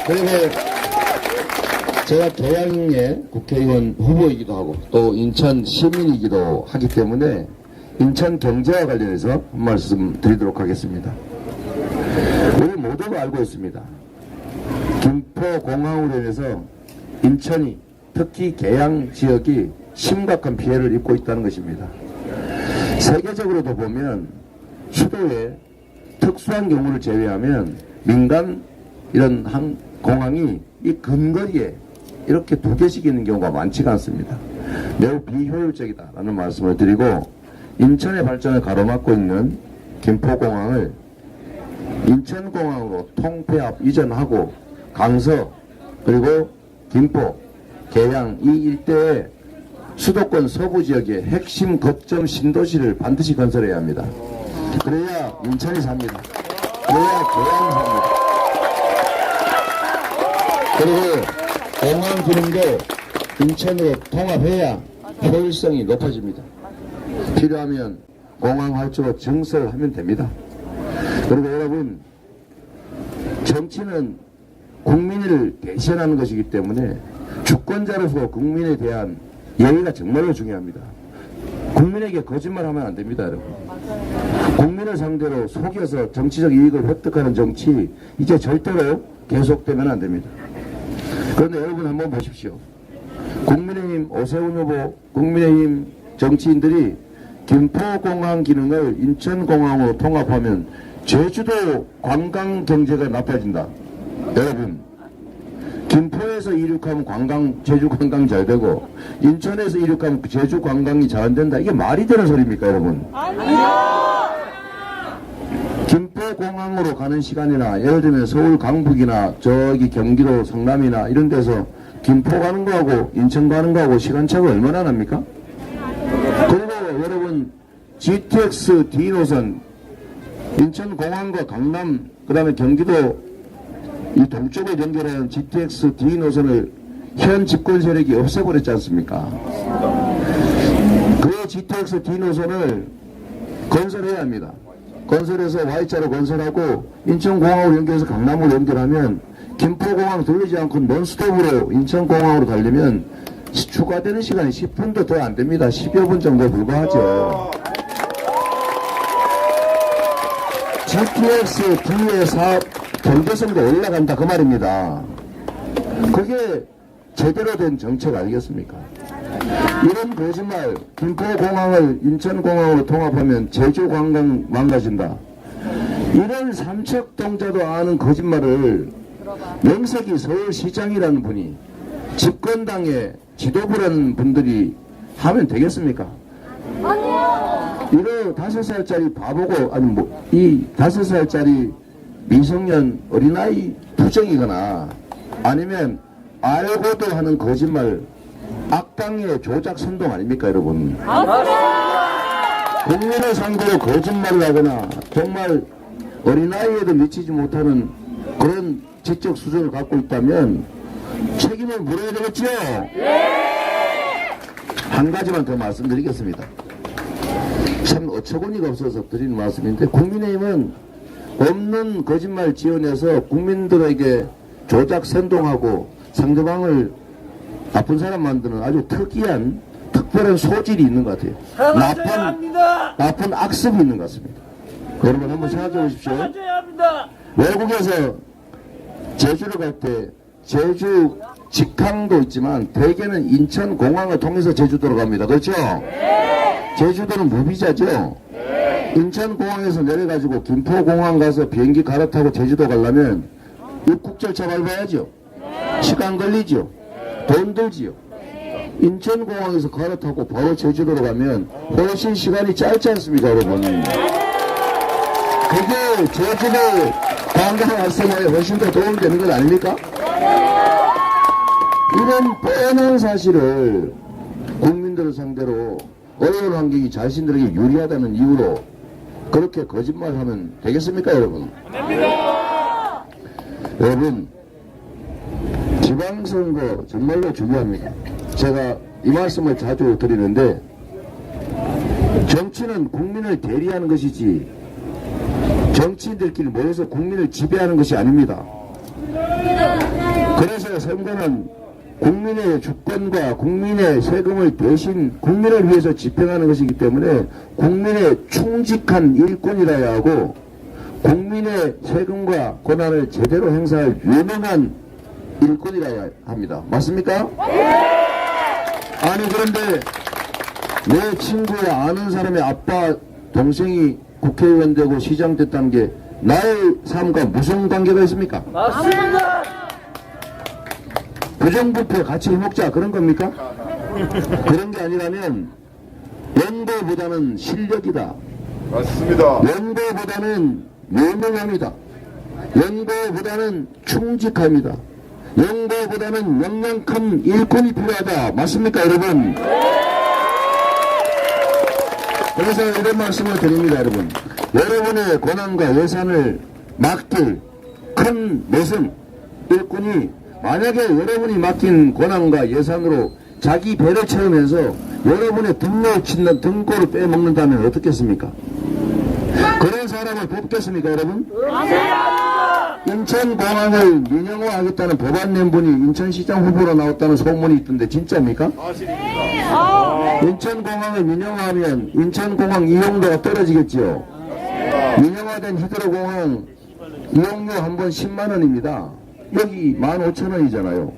그리고 제가 계양의 국회의원 후보이기도 하고 또 인천 시민이기도 하기 때문에 인천 경제와 관련해서 한 말씀 드리도록 하겠습니다. 우리 모두가 알고 있습니다. 김포공항으로 인해서 인천이 특히 계양 지역이 심각한 피해를 입고 있다는 것입니다. 세계적으로도 보면 수도에 특수한 경우를 제외하면 민간 이런 공항이 이 근거리에 이렇게 두 개씩 있는 경우가 많지가 않습니다. 매우 비효율적이다라는 말씀을 드리고 인천의 발전을 가로막고 있는 김포공항을 인천공항으로 통폐합 이전하고 강서 그리고 김포, 계양 이 일대에 수도권 서부 지역의 핵심 거점 신도시를 반드시 건설해야 합니다. 그래야 인천이 삽니다. 그래야 계양이 삽니다. 그리고 공항 기능도 인천으로 통합해야 효율성이 높아집니다. 필요하면 공항 활주로 증설하면 됩니다. 그리고 여러분, 정치는 국민을 대신하는 것이기 때문에 주권자로서 국민에 대한 예의가 정말로 중요합니다. 국민에게 거짓말하면 안 됩니다, 여러분. 국민을 상대로 속여서 정치적 이익을 획득하는 정치 이제 절대로 계속되면 안 됩니다. 그런데 여러분 한번 보십시오. 국민의힘 오세훈 후보, 국민의힘 정치인들이 김포공항 기능을 인천공항으로 통합하면 제주도 관광 경제가 나빠진다. 여러분, 김포에서 이륙하면 제주 관광 잘 되고 인천에서 이륙하면 제주 관광이 잘 안 된다. 이게 말이 되는 소리입니까, 여러분? 아니요. 김포공항으로 가는 시간이나 예를 들면 서울 강북이나 저기 경기도 성남이나 이런 데서 김포 가는 거하고 인천 가는 거하고 시간차가 얼마나 납니까? 그리고 여러분 GTX D 노선 인천공항과 강남 그 다음에 경기도 이 동쪽을 연결하는 GTX D 노선을 현 집권 세력이 없애버렸지 않습니까? 그 GTX D 노선을 건설해야 합니다. 건설해서 Y자로 건설하고 인천공항으로 연결해서 강남으로 연결하면 김포공항 들리지 않고 논스톱으로 인천공항으로 가려면 추가되는 시간이 10분도 더 안 됩니다. 10여 분 정도 불과하죠. GTX D의 사업 경제성도 올라간다 그 말입니다. 그게 제대로 된 정책 아니겠습니까? 이런 거짓말, 김포공항을 인천공항으로 통합하면 제주관광 망가진다. 이런 삼척동자도 아는 거짓말을 명색이 서울시장이라는 분이 집권당의 지도부라는 분들이 하면 되겠습니까? 이거 5살짜리 바보고 아니 뭐 이 5살짜리 미성년 어린아이 부정이거나 아니면 알고도 하는 거짓말 악당의 조작 선동 아닙니까 여러분? 국민을 상대로 거짓말을 하거나 정말 어린아이에도 미치지 못하는 그런 지적 수준을 갖고 있다면 책임을 물어야 되겠죠? 한 가지만 더 말씀드리겠습니다. 참 어처구니가 없어서 드리는 말씀인데 국민의힘은 없는 거짓말 지어내서 국민들에게 조작 선동하고 상대방을 나쁜 사람 만드는 아주 특이한 특별한 소질이 있는 것 같아요. 나쁜 악습이 있는 것 같습니다. 여러분 한번 생각해 보십시오. 외국에서 제주를 갈 때 제주 직항도 있지만 대개는 인천공항을 통해서 제주도로 갑니다. 그렇죠? 제주도는 무비자죠? 인천공항에서 내려가지고 김포공항 가서 비행기 갈아타고 제주도 가려면 입국 절차 밟아야죠. 시간 걸리죠. 돈 들지요. 인천공항에서 갈아타고 바로 제주도로 가면 훨씬 시간이 짧지 않습니까 여러분? 그게 제주도 관광 활성화에 훨씬 더 도움이 되는 것 아닙니까? 이런 뻔한 사실을 국민들을 상대로 어려운 환경이 자신들에게 유리하다는 이유로 그렇게 거짓말하면 되겠습니까 여러분? 여러분 지방선거 정말로 중요합니다. 제가 이 말씀을 자주 드리는데 정치는 국민을 대리하는 것이지 정치인들끼리 모여서 국민을 지배하는 것이 아닙니다. 그래서 선거는 국민의 주권과 국민의 세금을 대신 국민을 위해서 집행하는 것이기 때문에 국민의 충직한 일꾼이라야 하고 국민의 세금과 권한을 제대로 행사할 유능한 일꾼이라야 합니다. 맞습니까? 아니 그런데 내 친구의 아는 사람의 아빠 동생이 국회의원 되고 시장 됐다는 게 나의 삶과 무슨 관계가 있습니까? 맞습니다. 부정부패 같이 해먹자 그런 겁니까? 그런 게 아니라면 연보보다는 실력이다. 맞습니다. 연보보다는 유능함이다. 연보보다는 충직함이다. 연보보다는 역량큰 일꾼이 필요하다. 맞습니까 여러분? 그래서 이런 말씀을 드립니다 여러분. 여러분의 권한과 예산을 맡길 큰 내성 일꾼이 만약에 여러분이 맡긴 권한과 예산으로 자기 배를 채우면서 여러분의 등골을 빼먹는다면 어떻겠습니까? 그런 사람을 뽑겠습니까 여러분? 인천공항을 민영화하겠다는 법안 낸 분이 인천시장 후보로 나왔다는 소문이 있던데 진짜입니까? 인천공항을 민영화하면 인천공항 이용료가 떨어지겠지요. 민영화된 히드로공항 이용료 한 번 10만원입니다. 여기 15,000원이잖아요.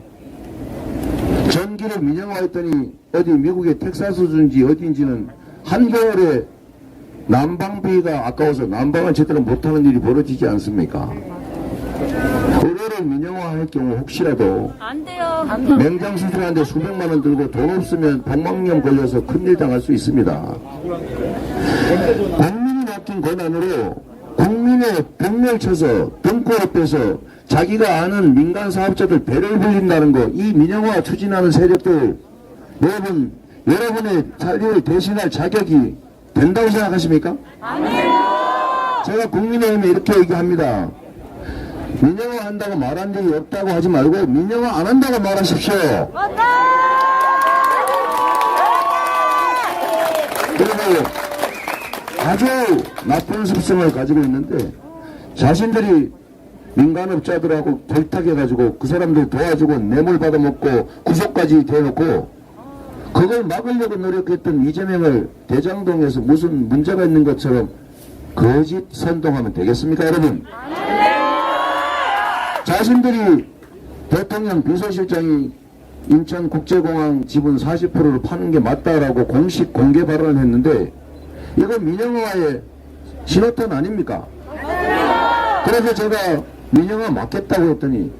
전기를 민영화했더니 어디 미국의 텍사스주인지 어디인지는 한겨울에 난방비가 아까워서 난방을 제대로 못하는 일이 벌어지지 않습니까? 의료를 민영화할 경우 혹시라도 안 돼요. 맹장 수술하는데 수백만 원 들고 돈 없으면 방광염 걸려서 큰일 당할 수 있습니다. 국민이 맡긴 권한으로 국민의 병을 쳐서 등골을 빼서 자기가 아는 민간 사업자들 배를 불린다는 거, 이 민영화 추진하는 세력들 여러분의 자리를 대신할 자격이 된다고 생각하십니까? 아니요. 제가 국민의힘에 이렇게 얘기합니다. 민영화 한다고 말한 적이 없다고 하지 말고 민영화 안 한다고 말하십시오. 그리고 아주 나쁜 습성을 가지고 있는데 자신들이 민간업자들하고 결탁해가지고 그 사람들 도와주고 뇌물 받아먹고 구속까지 대놓고 그걸 막으려고 노력했던 이재명을 대장동에서 무슨 문제가 있는 것처럼 거짓 선동하면 되겠습니까 여러분? 자신들이 대통령 비서실장이 인천국제공항 지분 40%를 파는 게 맞다라고 공식 공개 발언을 했는데 이건 민영화의 신호탄 아닙니까? 그래서 제가 민영화 맞겠다고 했더니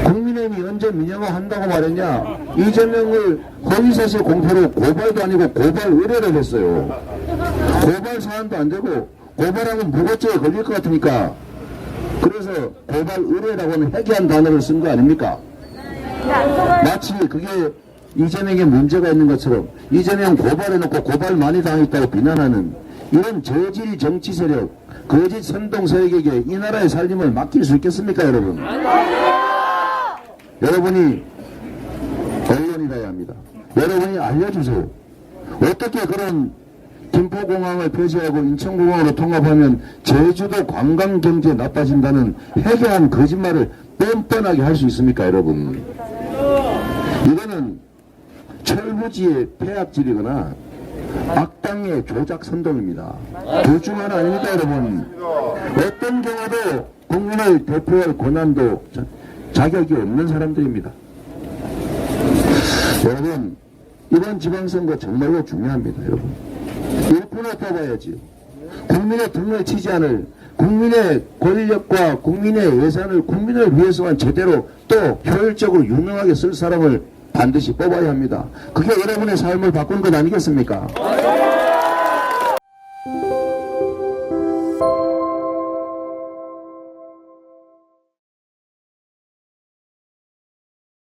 국민의힘이 언제 민영화 한다고 말했냐? 이재명을 허위사실 공표로 고발도 아니고 고발 의뢰를 했어요. 고발 사안도 안 되고 고발하면 무고죄에 걸릴 것 같으니까 그래서 고발 의뢰라고는 해괴한 단어를 쓴 거 아닙니까? 마치 그게 이재명에 문제가 있는 것처럼 이재명 고발해놓고 고발 많이 당했다고 비난하는 이런 저질 정치 세력, 거짓 선동 세력에게 이 나라의 살림을 맡길 수 있겠습니까 여러분? 여러분이 언론이라야 합니다. 여러분이 알려주세요. 어떻게 그런 김포공항을 폐쇄하고 인천공항으로 통합하면 제주도 관광경제 나빠진다는 해괴한 거짓말을 뻔뻔하게 할 수 있습니까 여러분? 이거는 철부지의 폐악질이거나 악당의 조작 선동입니다. 둘 중 하나 아닙니까 여러분? 어떤 경우도 국민을 대표할 권한도 자격이 없는 사람들입니다. 여러분 이번 지방선거 정말로 중요합니다. 여러분 일꾼을 뽑아야지요. 국민의 등을 치지 않을 국민의 권력과 국민의 예산을 국민을 위해서만 제대로 또 효율적으로 유능하게 쓸 사람을 반드시 뽑아야 합니다. 그게 여러분의 삶을 바꾸는 것 아니겠습니까?